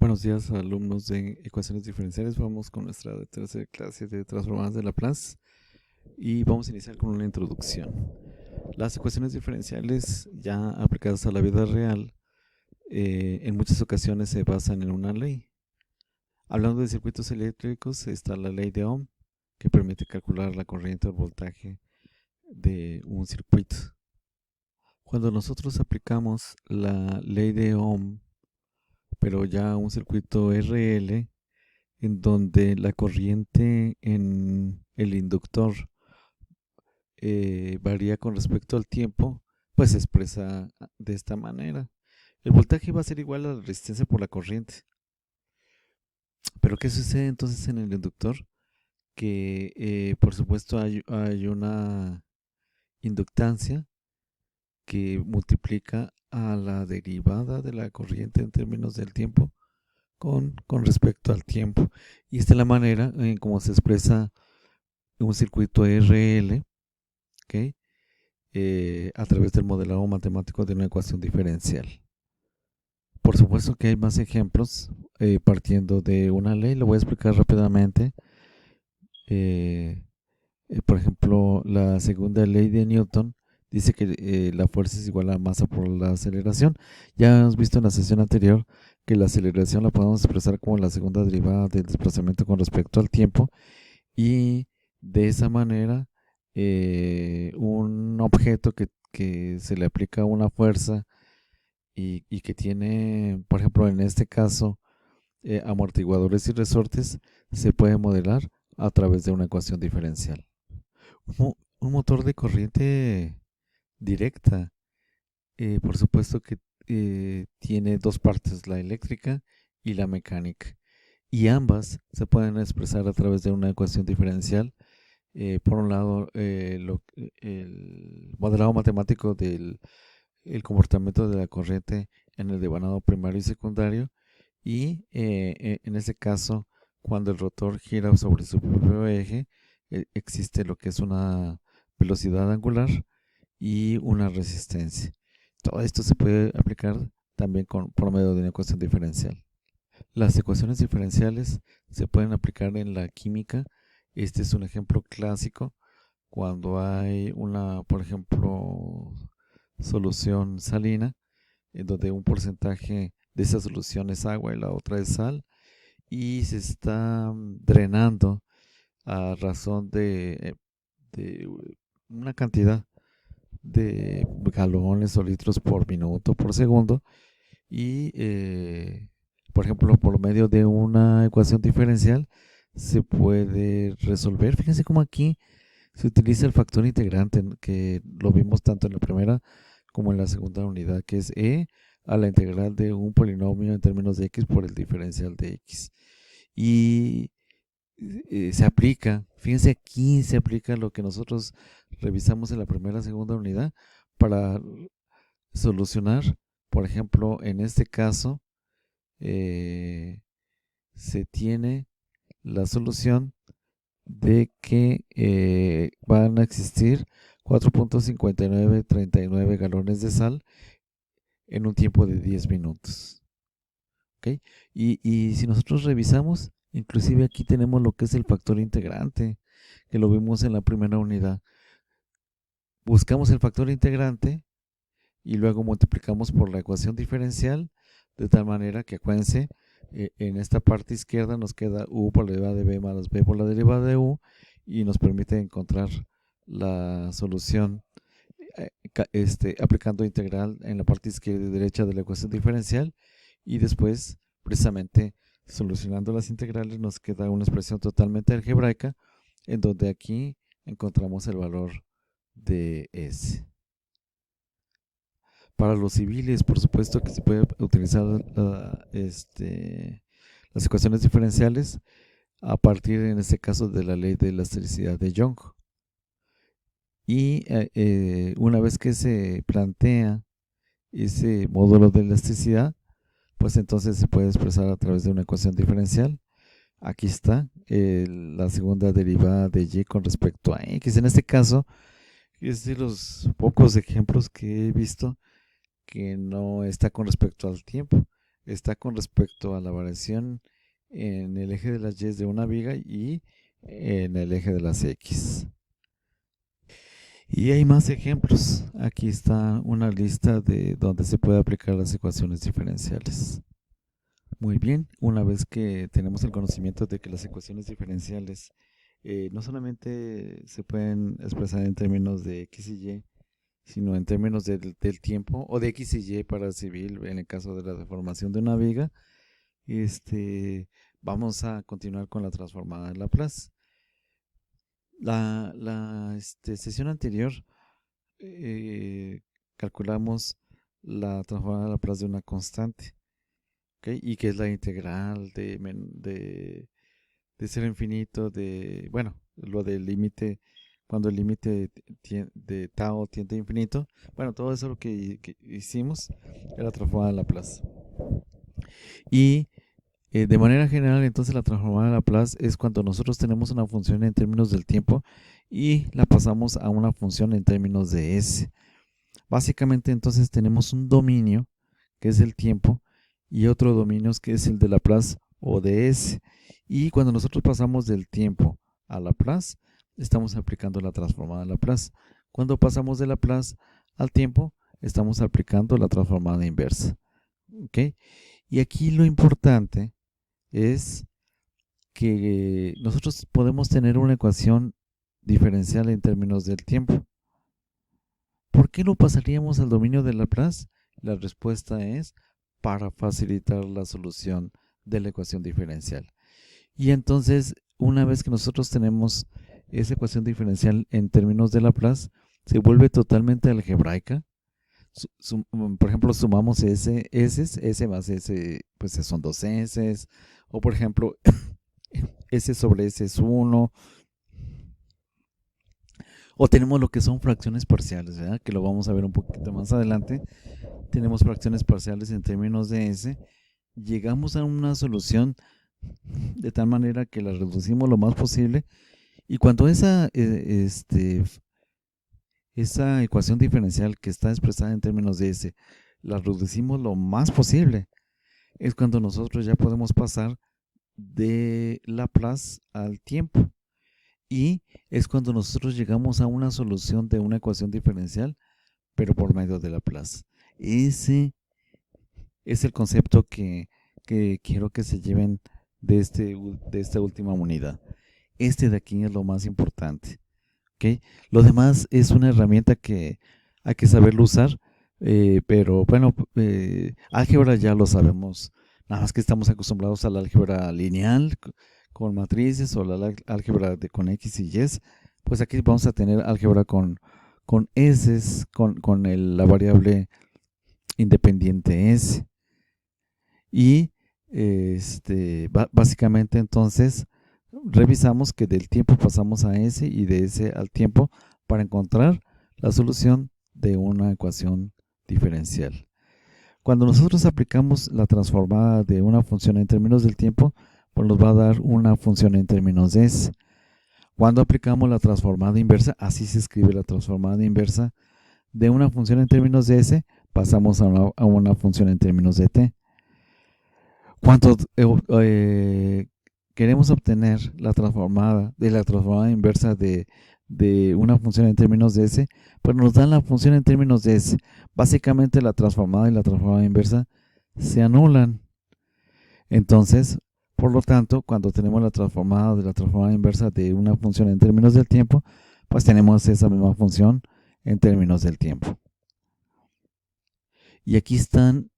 Buenos días, alumnos de ecuaciones diferenciales. Vamos con nuestra tercera clase de transformadas de Laplace y vamos a iniciar con una introducción. Las ecuaciones diferenciales ya aplicadas a la vida real en muchas ocasiones se basan en una ley. Hablando de circuitos eléctricos, está la ley de Ohm, que permite calcular la corriente o el voltaje de un circuito. Cuando nosotros aplicamos la ley de Ohm, pero ya a un circuito RL, en donde la corriente en el inductor varía con respecto al tiempo, pues se expresa de esta manera. El voltaje va a ser igual a la resistencia por la corriente. Pero ¿qué sucede entonces en el inductor? Que por supuesto hay una inductancia que multiplica a la derivada de la corriente en términos del tiempo con respecto al tiempo. Y esta es la manera en cómo se expresa un circuito RL, ¿okay? A través del modelado matemático de una ecuación diferencial. Por supuesto que hay más ejemplos partiendo de una ley, lo voy a explicar rápidamente. Por ejemplo, la segunda ley de Newton dice que la fuerza es igual a masa por la aceleración. Ya hemos visto en la sesión anterior que la aceleración la podemos expresar como la segunda derivada del desplazamiento con respecto al tiempo, y de esa manera un objeto que se le aplica una fuerza y que tiene, por ejemplo, en este caso, amortiguadores y resortes, se puede modelar a través de una ecuación diferencial. Un motor de corriente directa, por supuesto que tiene dos partes, la eléctrica y la mecánica, y ambas se pueden expresar a través de una ecuación diferencial. Por un lado, el modelado matemático del el comportamiento de la corriente en el devanado primario y secundario, y en este caso, cuando el rotor gira sobre su propio eje, existe lo que es una velocidad angular y una resistencia. Todo esto se puede aplicar también por medio de una ecuación diferencial. Las ecuaciones diferenciales se pueden aplicar en la química. Este es un ejemplo clásico cuando hay una, por ejemplo, solución salina, en donde un porcentaje de esa solución es agua y la otra es sal, y se está drenando a razón de una cantidad de galones o litros por minuto, por segundo, y por ejemplo, por medio de una ecuación diferencial se puede resolver. Fíjense cómo aquí se utiliza el factor integrante, que lo vimos tanto en la primera como en la segunda unidad, que es e a la integral de un polinomio en términos de x por el diferencial de x. Y se aplica, fíjense, aquí se aplica lo que nosotros revisamos en la primera y segunda unidad para solucionar. Por ejemplo, en este caso se tiene la solución de que van a existir 4.5939 galones de sal en un tiempo de 10 minutos. ¿Okay? Y si nosotros revisamos, inclusive aquí tenemos lo que es el factor integrante, que lo vimos en la primera unidad. Buscamos el factor integrante y luego multiplicamos por la ecuación diferencial, de tal manera que, acuérdense, en esta parte izquierda nos queda u por la derivada de b más b por la derivada de u, y nos permite encontrar la solución aplicando integral en la parte izquierda y derecha de la ecuación diferencial, y después, precisamente, solucionando las integrales nos queda una expresión totalmente algebraica, en donde aquí encontramos el valor de S. Para los civiles, por supuesto que se puede utilizar las ecuaciones diferenciales a partir, en este caso, de la ley de elasticidad de Young. Y una vez que se plantea ese módulo de elasticidad, pues entonces se puede expresar a través de una ecuación diferencial. Aquí está la segunda derivada de y con respecto a x. En este caso, es de los pocos ejemplos que he visto que no está con respecto al tiempo. está con respecto a la variación en el eje de las y de una viga y en el eje de las x. Y hay más ejemplos. Aquí está una lista de donde se puede aplicar las ecuaciones diferenciales. Muy bien, una vez que tenemos el conocimiento de que las ecuaciones diferenciales no solamente se pueden expresar en términos de x y y, sino en términos del tiempo, o de x y y para civil, en el caso de la deformación de una viga, vamos a continuar con la transformada de Laplace. La sesión anterior calculamos la transformada de Laplace de una constante, ¿okay? Y que es la integral de 0 a infinito, bueno, lo del límite, cuando el límite de tau tiende a infinito. Bueno, todo eso lo que hicimos era la transformada de Laplace. Y de manera general, entonces la transformada de Laplace es cuando nosotros tenemos una función en términos del tiempo y la pasamos a una función en términos de s. Básicamente entonces tenemos un dominio que es el tiempo y otro dominio que es el de Laplace o de s. Y cuando nosotros pasamos del tiempo a Laplace, estamos aplicando la transformada de Laplace. Cuando pasamos de Laplace al tiempo, estamos aplicando la transformada inversa. ¿Okay? Y aquí lo importante es que nosotros podemos tener una ecuación diferencial en términos del tiempo. ¿Por qué lo pasaríamos al dominio de Laplace? La respuesta es para facilitar la solución de la ecuación diferencial. Y entonces, una vez que nosotros tenemos esa ecuación diferencial en términos de Laplace, se vuelve totalmente algebraica. Por ejemplo, sumamos S más S, pues son 2 S, o por ejemplo, S sobre S es 1, o tenemos lo que son fracciones parciales, ¿verdad? Que lo vamos a ver un poquito más adelante. Tenemos fracciones parciales en términos de S, llegamos a una solución de tal manera que la reducimos lo más posible, y cuando esa ecuación diferencial que está expresada en términos de S la reducimos lo más posible, es cuando nosotros ya podemos pasar de Laplace al tiempo, y es cuando nosotros llegamos a una solución de una ecuación diferencial, pero por medio de Laplace. Ese es el concepto que quiero que se lleven de esta última unidad. Este de aquí es lo más importante. ¿Okay? Lo demás es una herramienta que hay que saberlo usar, pero bueno, álgebra ya lo sabemos, nada más que estamos acostumbrados a la álgebra lineal con matrices, o la álgebra con X y Y. Pues aquí vamos a tener álgebra con S, con la variable independiente S. Y básicamente entonces revisamos que del tiempo pasamos a S y de S al tiempo para encontrar la solución de una ecuación diferencial. Cuando nosotros aplicamos la transformada de una función en términos del tiempo, pues nos va a dar una función en términos de S. Cuando aplicamos la transformada inversa, así se escribe la transformada inversa, de una función en términos de S, pasamos a una función en términos de T. Cuando queremos obtener la transformada inversa de una función en términos de S, pues nos dan la función en términos de S. Básicamente la transformada y la transformada inversa se anulan. Entonces, por lo tanto, cuando tenemos la transformada inversa de una función en términos del tiempo, pues tenemos esa misma función en términos del tiempo. Y aquí están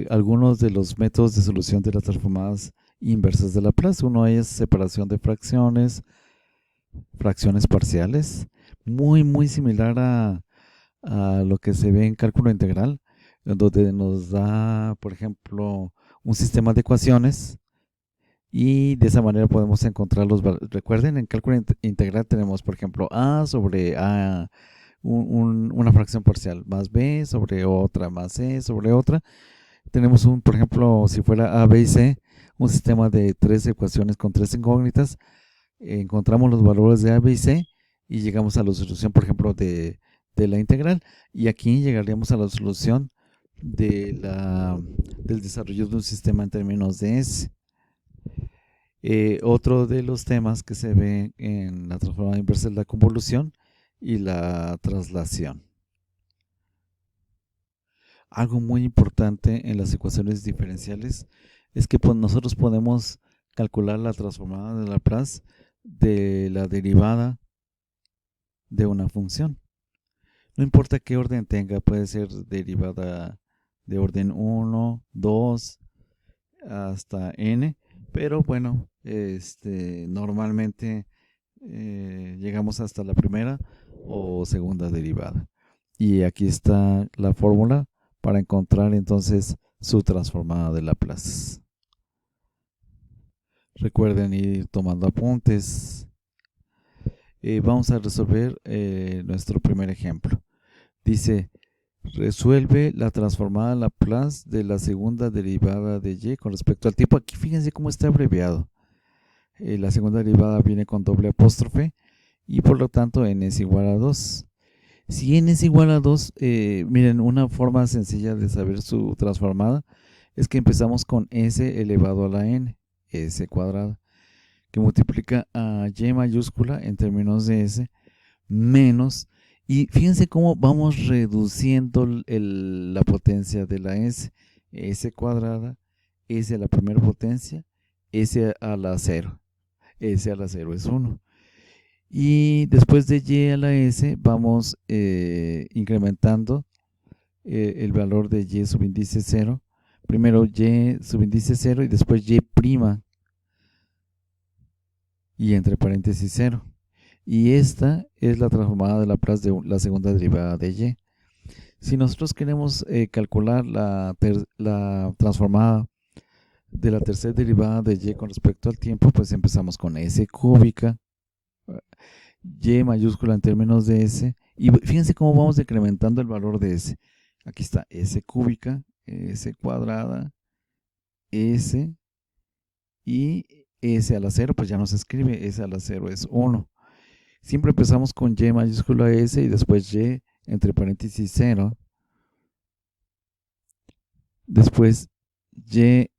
algunos de los métodos de solución de las transformadas inversas de Laplace. Uno es separación de fracciones parciales, muy similar a lo que se ve en cálculo integral, donde nos da, por ejemplo, un sistema de ecuaciones, y de esa manera podemos encontrar los valores. Recuerden, en cálculo integral tenemos, por ejemplo, A sobre A, una fracción parcial, más B sobre otra, más C sobre otra. Tenemos por ejemplo, si fuera A, B y C, un sistema de 3 ecuaciones con 3 incógnitas. Encontramos los valores de A, B y C y llegamos a la solución, por ejemplo, de la integral. Y aquí llegaríamos a la solución del desarrollo de un sistema en términos de S. Otro de los temas que se ve en la transformada inversa es la convolución y la traslación. Algo muy importante en las ecuaciones diferenciales es que nosotros podemos calcular la transformada de Laplace de la derivada de una función. No importa qué orden tenga, puede ser derivada de orden 1, 2, hasta n, pero bueno, normalmente llegamos hasta la primera o segunda derivada. Y aquí está la fórmula para encontrar entonces su transformada de Laplace. Recuerden ir tomando apuntes. Vamos a resolver nuestro primer ejemplo. Dice, resuelve la transformada Laplace de la segunda derivada de y con respecto al tiempo. Aquí fíjense cómo está abreviado. La segunda derivada viene con doble apóstrofe y por lo tanto n es igual a 2. Si n es igual a 2, miren, una forma sencilla de saber su transformada es que empezamos con s elevado a la n, s cuadrada, que multiplica a y mayúscula en términos de s, menos, y fíjense cómo vamos reduciendo la potencia de la s cuadrada, s a la primera potencia, s a la 0, s a la 0 es 1. Y después de y a la s vamos incrementando el valor de y subíndice 0. Primero y subíndice 0 y después y prima y entre paréntesis 0. Y esta es la transformada de Laplace de la segunda derivada de y. Si nosotros queremos calcular la transformada de la tercera derivada de y con respecto al tiempo, pues empezamos con s cúbica, y mayúscula en términos de s, y fíjense cómo vamos decrementando el valor de s. Aquí está s cúbica, s cuadrada, s, y s a la 0, pues ya no se escribe, s a la 0 es 1. Siempre empezamos con y mayúscula s y después y entre paréntesis 0. Después y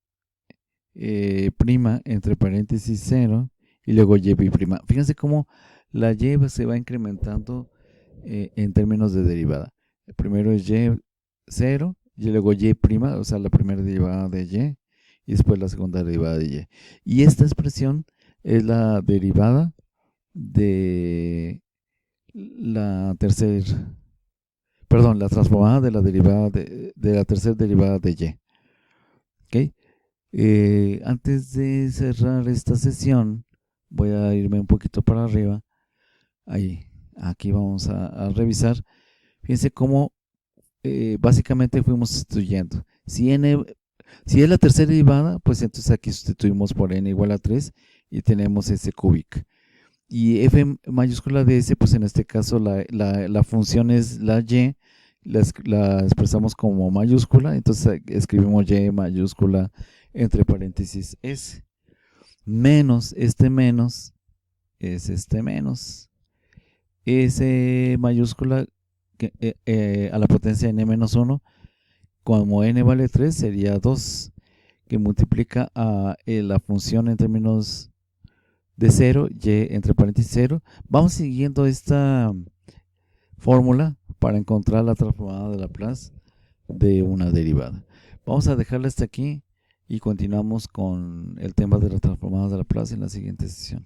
prima entre paréntesis 0 y luego y prima. Fíjense cómo la y se va incrementando en términos de derivada. Primero es y 0 y luego y prima, o sea, la primera derivada de y después la segunda derivada de y. Y esta expresión es la derivada de la tercera, perdón, la transformada de la derivada de la tercera derivada de y. ¿Ok? Antes de cerrar esta sesión, voy a irme un poquito para arriba. Ahí, aquí vamos a revisar. Fíjense cómo básicamente fuimos sustituyendo. Si es la tercera derivada, pues entonces aquí sustituimos por n igual a 3 y tenemos s cúbica. Y f mayúscula de s, pues en este caso la función es la y, la expresamos como mayúscula, entonces escribimos y mayúscula entre paréntesis s, menos menos es menos, s mayúscula a la potencia n menos 1, como n vale 3 sería 2, que multiplica a la función en términos de 0, y entre paréntesis 0. Vamos siguiendo esta fórmula para encontrar la transformada de Laplace de una derivada. Vamos a dejarla hasta aquí y continuamos con el tema de las transformadas de Laplace en la siguiente sesión.